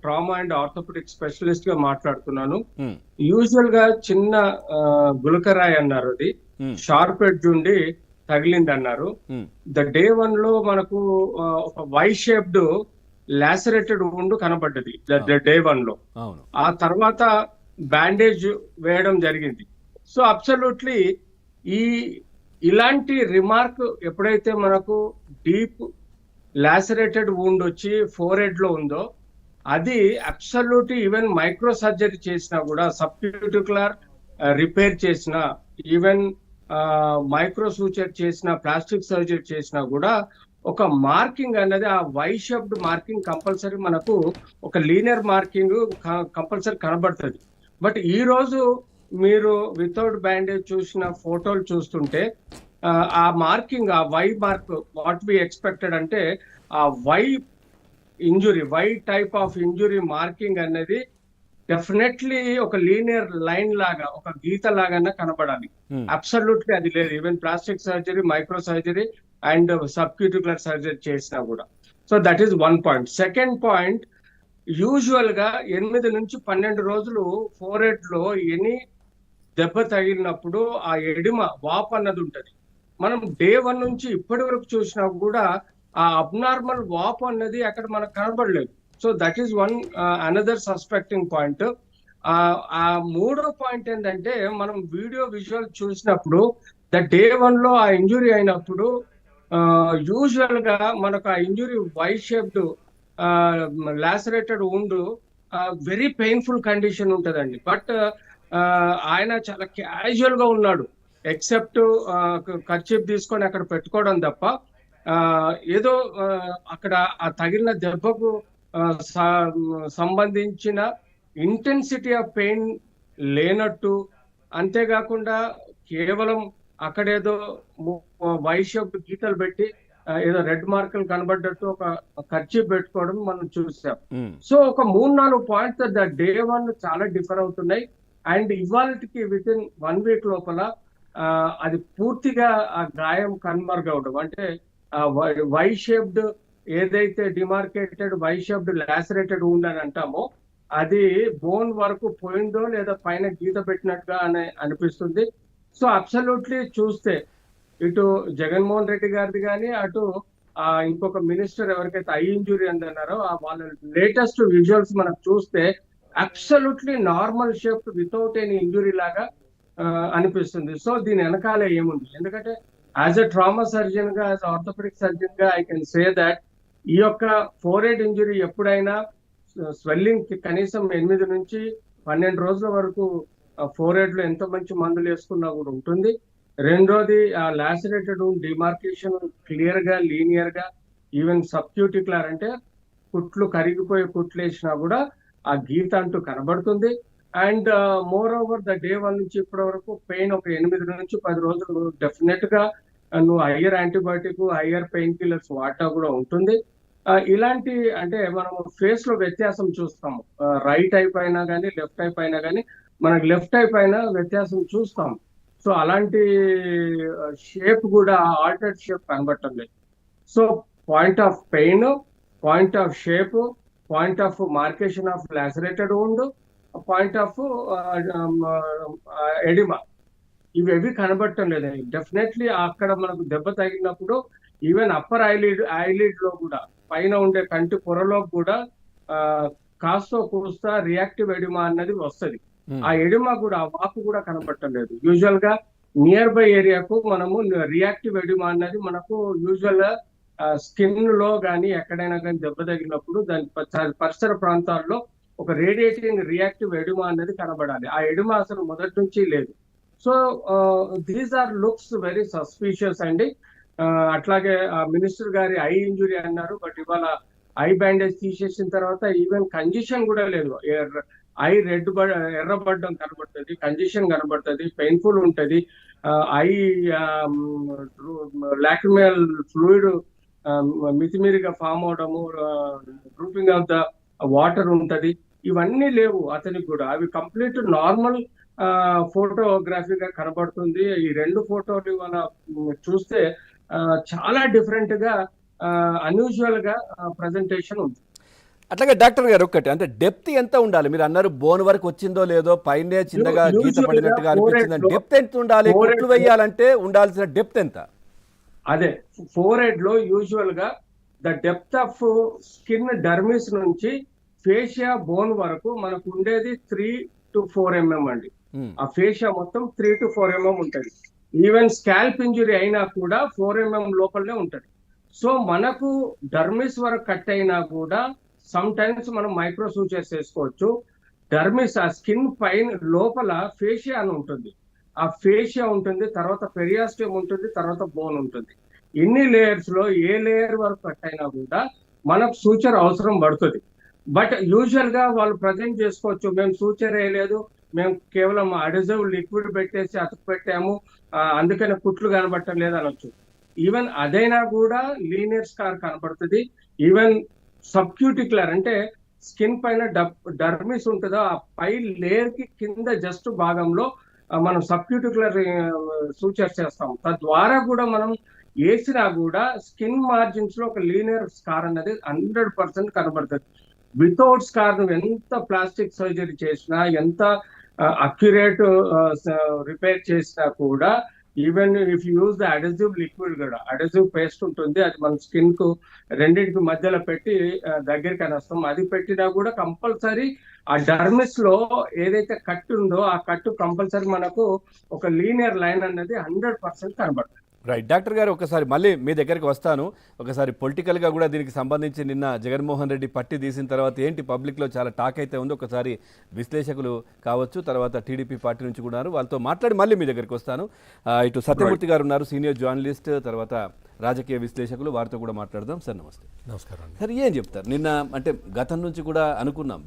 Trauma and orthopaedic specialist గా మాట్లాడుతున్నాను. Usual గా చిన్న గులకరాయి అన్నారు, అది షార్ప్ ఎడ్జ్ ఉండి తగిలింది అన్నారు. డే 1 లో మనకు ఒక వై షేప్డ్ లాసరేటెడ్ ఉండు కనబడ్డది డే 1 లో. ఆ తర్వాత బ్యాండేజ్ వేయడం జరిగింది. సో అబ్సల్యూట్లీ ఇలాంటి రిమార్క్ ఎప్పుడైతే మనకు డీప్ లాసరేటెడ్ వూండ్ వచ్చి ఫోర్ హెడ్ లో ఉందో, అది అబ్సల్యూట్ ఈవెన్ మైక్రో సర్జరీ చేసినా కూడా, సబ్క్యూటికులర్ రిపేర్ చేసినా, ఈవెన్ మైక్రో సూచర్ చేసిన, ప్లాస్టిక్ సర్జరీ చేసినా కూడా ఒక మార్కింగ్ అనేది, ఆ వై షేప్డ్ మార్కింగ్ కంపల్సరీ మనకు ఒక లీనియర్ మార్కింగ్ కంపల్సరీ కనబడుతుంది. బట్ ఈ రోజు మీరు వితౌట్ బ్యాండేజ్ చూసిన ఫోటోలు చూస్తుంటే ఆ మార్కింగ్, ఆ Y mark, what we expected అంటే ఆ Y injury, Y type of injury marking అనేది డెఫినెట్లీ ఒక లీనియర్ లైన్ లాగా, ఒక గీత లాగా కనబడాలి. అబ్సల్యూట్లీ అది లేదు, even plastic surgery, micro surgery and subcuticular surgery చేసినా కూడా. So that is one point. Second point, usual గా 8 నుంచి 12 రోజులు ఫోర్ హెడ్ లో ఎనీ దెబ్బ తగిలినప్పుడు ఆ ఎడిమ వాప్ అన్నది ఉంటది. మనం డే 1 నుంచి ఇప్పటి వరకు చూసినా కూడా ఆ అబ్నార్మల్ వాప్ అన్నది అక్కడ మనకు కనబడలేదు. So that is one another suspecting point. ఆ మూడో పాయింట్ ఏంటంటే, మనం వీడియో విజువల్ చూసినప్పుడు డే 1 లో ఆ ఇంజురీ అయినప్పుడు యూజువల్ గా మనకు ఆ injury Y shaped lacerated wound very painful condition ఉంటదండి. బట్ ఆయన చాలా క్యాజువల్ గా ఉన్నాడు, ఎక్సెప్ట్ కర్చీఫ్ తీసుకొని అక్కడ పెట్టుకోవడం తప్ప ఏదో అక్కడ ఆ తగిలిన దెబ్బకు సంబంధించిన ఇంటెన్సిటీ ఆఫ్ పెయిన్ లేనట్టు, అంతేకాకుండా కేవలం అక్కడేదో వై షేప్ గీతలు పెట్టి ఏదో రెడ్ మార్కులు కనబడ్డట్టు ఒక కర్చీఫ్ పెట్టుకోవడం మనం చూసాం. సో ఒక 3-4 పాయింట్స్ డే 1 చాలా డిఫర్ అవుతున్నాయి. అండ్ ఇవాళకి విత్ ఇన్ 1 వీక్ లోపల అది పూర్తిగా ఆ గాయం కన్మరుగవడం, అంటే వై షేప్డ్ ఏదైతే డిమార్కేటెడ్ వై షేప్డ్ లాసరేటెడ్ ఉందని అంటామో, అది బోన్ వరకు పోయిందో లేదా పైన గీత పెట్టినట్టుగా అనిపిస్తుంది. సో అబ్సల్యూట్లీ చూస్తే ఇటు జగన్మోహన్ రెడ్డి గారిది కానీ, అటు ఇంకొక మినిస్టర్ ఎవరికైతే ఐ ఇంజురీ అందన్నారో వాళ్ళ లేటెస్ట్ విజువల్స్ మనకు చూస్తే absolutely normal shape without any injury లాగా అనిపిస్తుంది. సో దీని వెనకాల ఏముంది? ఎందుకంటే యాజ్ అ ట్రామా సర్జన్ గా, యాజ్ ఆర్థోపెడిక్ సర్జన్ గా ఐ కెన్ సే దట్ ఈ యొక్క ఫోర్ హెడ్ ఇంజురీ ఎప్పుడైనా స్వెల్లింగ్ కనీసం 8 నుంచి 12 రోజుల వరకు ఫోర్ హెడ్ లో ఎంత మంచి మందులు వేసుకున్నా కూడా ఉంటుంది. రెండోది ఆ లాసరేటెడ్ డిమార్కేషన్ క్లియర్ గా, లీనియర్ గా, ఈవెన్ సబ్క్యూటికులర్ అంటే కుట్లు కరిగిపోయే కుట్లు వేసినా కూడా ఆ గీత అంటూ కనబడుతుంది. అండ్ మోర్ ఓవర్ డే 1 నుంచి ఇప్పటి వరకు పెయిన్ ఒక 8 నుంచి 10 రోజులు డెఫినెట్ గా నువ్వు higher antibiotic, higher pain killers వాటా కూడా ఉంటుంది. ఇలాంటి అంటే మనం ఫేస్ లో వ్యత్యాసం చూస్తాము, రైట్ ఐ పైన కానీ లెఫ్ట్ ఐ పైన కానీ మనకి లెఫ్ట్ ఐ పైన వ్యత్యాసం చూస్తాం. సో అలాంటి షేప్ కూడా ఆల్టర్డ్ షేప్ కనబడటం లేదు. So point of pain, point of shape, point of marcation of lacerated wound, point of oedema, ఇవి కనబడటం లేదు. డెఫినెట్లీ అక్కడ మనకు దెబ్బ తగిలినప్పుడు ఈవెన్ అప్పర్ ఐలిడ్ లో కూడా, పైన ఉండే కంటి పొరలో కూడా కాస్తో కూస్తా రియాక్టివ్ ఎడిమా అన్నది వస్తుంది. ఆ ఎడిమా కూడా, ఆ వాపు కూడా కనబడటం లేదు. యూజువల్ గా నియర్ బై ఏరియాకు మనము రియాక్టివ్ ఎడిమా అన్నది మనకు యూజువల్ గా స్కిన్ లో కానీ ఎక్కడైనా కానీ దెబ్బ తగిలినప్పుడు దాని పరిసర ప్రాంతాల్లో ఒక రేడియేటింగ్ రియాక్టివ్ ఎడిమా అనేది కనబడాలి. ఆ ఎడిమా అసలు మొదటి నుంచి లేదు. So these are looks very suspicious అండి. అట్లాగే మినిస్టర్ గారి ఐ ఇంజురీ అన్నారు, బట్ ఇవాళ ఐ బ్యాండేజ్ తీసేసిన తర్వాత ఈవెన్ కంజెషన్ కూడా లేదు. ఐ ఎర్రబడ్డం కనబడుతుంది, కంజెషన్ కనబడుతుంది, పెయిన్ఫుల్ ఉంటది, ఐ లాక్రిమల్ ఫ్లూయిడ్ మితిమీరిగా ఫామ్ అవడము, డ్రూపింగ్ ఆఫ్ ద వాటర్ ఉంటది. ఇవన్నీ లేవు అతనికి కూడా. అవి కంప్లీట్ నార్మల్ ఫోటోగ్రఫీగా కనబడుతుంది. ఈ 2 ఫోటోలు మనం చూస్తే చాలా డిఫరెంట్ గా, అన్యూజువల్ గా ప్రజెంటేషన్ ఉంది. అట్లాగే డాక్టర్ గారు ఒక్కటి అంటే డెప్త్ ఎంత ఉండాలి? మీరు అన్నారు బోన్ వరకు వచ్చిందో లేదో, పైనే చిన్నగా గీత యూజువల్ గా పడినట్టుగా అనిపించింది. ఫోరెడ్ లో డెప్త్ ఎంత ఉండాలి? కుట్లు ఫోరెడ్ లో వేయాలంటే ఉండాల్సిన డెప్త్ ఎంత? అదే ఫోరెడ్ లో యూజువల్ గా the depth of skin dermis నుంచి ఫేషియా బోన్ వరకు మనకు ఉండేది 3 to 4 mm అండి. ఉమ్, ఆ ఫేషియా మొత్తం 3 to 4 mm ఉంటుంది. ఈవెన్ స్కాల్ప్ ఇంజురీ అయినా కూడా 4 mm లోపలనే ఉంటుంది. సో మనకు డర్మిస్ వరకు కట్ అయినా కూడా సమ్ టైమ్స్ మనం మైక్రో సూచర్స్ వేసుకోవచ్చు. డర్మిస్ ఆ స్కిన్ పైన లోపల ఫేషియా అని ఉంటుంది. ఆ ఫేషియా ఉంటుంది, తర్వాత పెరియాస్టియం ఉంటుంది, తర్వాత బోన్ ఉంటుంది. ఇన్ని లేయర్స్ లో ఏ లేయర్ వరకు కట్ అయినా కూడా మనకు సూచర్ అవసరం పడుతుంది. బట్ యూజువల్ గా వాళ్ళు ప్రజెంట్ చేసుకోవచ్చు, మేము సూచర్ వేయలేదు, మేము కేవలం అడిజివ్ లిక్విడ్ పెట్టేసి అతుకు పెట్టాము, అందుకని కుట్లు కనబడటం లేదు అనొచ్చు. ఈవెన్ అదైనా కూడా లీనియర్ స్కార్ కనబడుతుంది. ఈవెన్ సబ్క్యూటిక్యులర్ అంటే స్కిన్ పైన డర్మిస్ ఉంటుందో ఆ పై లేయర్ కి కింద జస్ట్ భాగంలో మనం సబ్క్యూటిక్యులర్ సూచర్ చేస్తాం. తద్వారా కూడా మనం వేసినా కూడా స్కిన్ మార్జిన్స్ లో ఒక లీనియర్ స్కార్ అనేది 100% కనబడుతుంది. వితౌట్ స్కార్ నువ్వు ఎంత ప్లాస్టిక్ సర్జరీ చేసినా, ఎంత అక్యురేట్ రిపేర్ చేసినా కూడా, even if use the adhesive liquid, కూడా అడెసివ్ పేస్ట్ ఉంటుంది, అది మన స్కిన్ కు రెండింటికి మధ్యలో పెట్టి దగ్గరికి అనేస్తాం, అది పెట్టినా కూడా కంపల్సరీ ఆ డర్మిస్ లో ఏదైతే కట్ ఉందో ఆ కట్ కంపల్సరీ మనకు ఒక లీనియర్ లైన్ అనేది 100% కనబడుతుంది. రైట్. డాక్టర్ గారు ఒకసారి మళ్ళీ మీ దగ్గరికి వస్తాను. ఒకసారి పొలిటికల్గా కూడా దీనికి సంబంధించి నిన్న జగన్మోహన్ రెడ్డి పట్టి తీసిన తర్వాత ఏంటి పబ్లిక్లో చాలా టాక్ అయితే ఉంది. ఒకసారి విశ్లేషకులు కావచ్చు, తర్వాత టీడీపీ పార్టీ నుంచి కూడా వాళ్ళతో మాట్లాడి మళ్ళీ మీ దగ్గరికి వస్తాను. ఇటు సత్యమూర్తి గారు ఉన్నారు, సీనియర్ జర్నలిస్ట్, తర్వాత రాజకీయ విశ్లేషకులు, వారితో కూడా మాట్లాడదాం. సార్ నమస్తే. నమస్కారం. సార్ ఏం చెప్తారు? నిన్న అంటే గతం నుంచి కూడా అనుకున్నాం